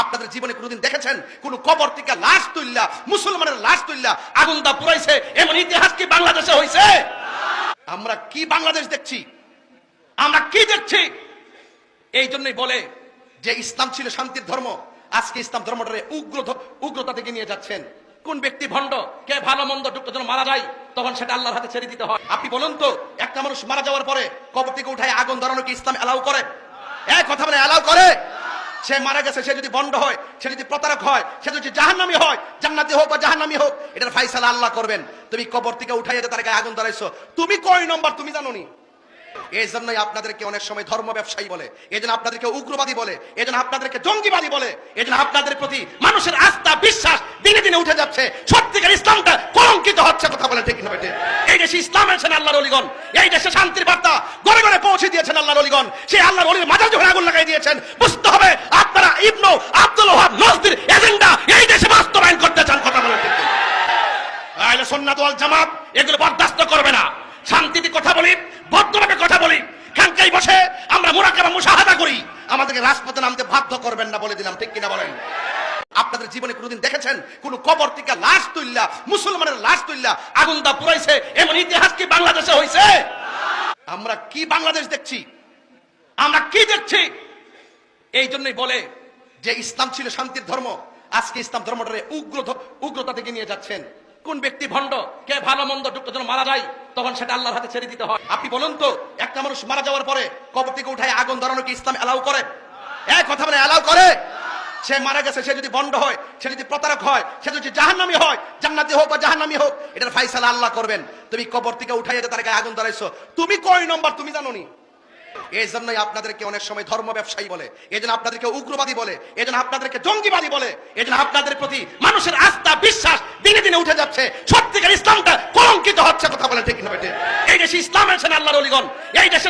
আপনাদের জীবনে কোনোদিন দেখেছেন কোন কবর থেকে লাশ তুললা, মুসলমানের লাশ তুললা আগুন দা পুরাইছে? এমন ইতিহাস কি বাংলাদেশে হয়েছে? আমরা কি বাংলাদেশ দেখছি? আমরা কি দেখছি? এই জন্যই বলে যে ইসলাম ছিল শান্তির ধর্ম, আজকে ইসলাম ধর্মটারে উগ্রতা থেকে নিয়ে যাচ্ছেন। কোন ব্যক্তি ভণ্ড, কে ভালো মন্দ যখন মারা যায় তখন সেটা আল্লাহর হাতে ছেড়ে দিতে হয়। আপনি বলুন তো, একটা মানুষ মারা যাওয়ার পরে কবর থেকে উঠায় আগুন ধরানো কি ইসলাম এলাও করে? এক কথা বলে এলাও করে? সে মারা গেছে, সে যদি ভণ্ড হয়, সে যদি প্রতারক হয়, সে যদি জাহান্নামী হয়, জান্নাতি হোক বা জাহান্নামী হোক, এটার ফায়সালা আল্লাহ করবেন। তুমি কবর থেকে উঠাইয়া তার গায়ে আগুন ধরাইছো, তুমি কয় নম্বর তুমি জানো নি? এই জন্যই আপনাদেরকে অনেক সময় ধর্ম ব্যবসায়ী বলে, এই জন্য আপনাদেরকে উগ্রবাদী বলে, এই জন্য আপনাদেরকে জঙ্গিবাদী বলে, এই জন্য আপনাদের প্রতি মানুষের আস্থা বিশ্বাস দিনে দিনে উঠে যাচ্ছে। সত্যিকার ইসলামটা কলঙ্কিত হচ্ছে। কথা বলে ঠিক না বেটে? এই দেশে ইসলাম এনেছেন আল্লাহর ওলিগণ, এই দেশে শান্তির বার্তা ঘরে ঘরে পৌঁছে দিয়েছেন আল্লাহর ওলিগণ। সেই আল্লাহর ওলির মাজার যখন আগুন লাগাই দিয়েছেন, বুঝতে হবে আপনারা ইবনু আব্দুল ওয়াহাব নজদির এজেন্ডা এই দেশে বাস্তবায়ন করতে চান। কথা বলে ঠিক না? আহলে সুন্নাত ওয়াল জামাত এগুলো বরদাস্ত করবে না। শান্তিতে কথা বলি, ভদ্রভাবে কথা বলি, খানকায় বসে আমরা মুরাকাবা মুশাহাদা করি, আমাদেরকে রাজপথে নামতে বাধ্য করবেন না, বলে দিলাম। ঠিক কিনা বলেন? আপনাদের জীবনে কোনোদিন দেখেছেন কোন কবর থেকে লাশ তুললা, মুসলমানের লাশ তুললা আগুন দা পুরাইছে? এমন ইতিহাস কি বাংলাদেশে হয়েছে? আমরা কি বাংলাদেশ দেখছি? আমরা কি দেখছি? এই জন্যই বলে যে ইসলাম ছিল শান্তির ধর্ম, আজকে ইসলাম ধর্মটারে উগ্রতা থেকে নিয়ে যাচ্ছেন। কোন ব্যক্তি ভণ্ড, কে ভালো মন্দ যখন মারা যায় তখন সেটা আল্লাহর হাতে ছেড়ে দিতে হয়। আপনি বলুন তো, একটা মানুষ মারা যাওয়ার পরে কবর থেকে উঠায় আগুন ধরানো কি ইসলাম এলাও করে? এক কথা বলে এলাও করে? সে মারা গেছে, সে যদি ভণ্ড হয়, সে যদি প্রতারক হয়, সে যদি জাহান্নামী হয়, জান্নাতি হোক বা জাহান্নামী হোক, এটার ফায়সালা আল্লাহ করবেন। তুমি কবর থেকে উঠাইয়া তার গায়ে আগুন ধরাইছো, তুমি কয় নম্বর তুমি জানো নি? এই জন্যই আপনাদেরকে অনেক সময় ধর্ম ব্যবসায়ী বলে, এই জন্য আপনাদেরকে উগ্রবাদী বলে, এই জন্য আপনাদেরকে জঙ্গিবাদী বলে, এই জন্য আপনাদের প্রতি মানুষের আস্থা বিশ্বাস দিনে দিনে উঠে যাচ্ছে। সত্যিকার ইসলামটা কলঙ্কিত হচ্ছে। কথা বলে ঠিক না বেটে? এই দেশে ইসলাম এনেছেন আল্লাহর ওলিগণ, এই দেশে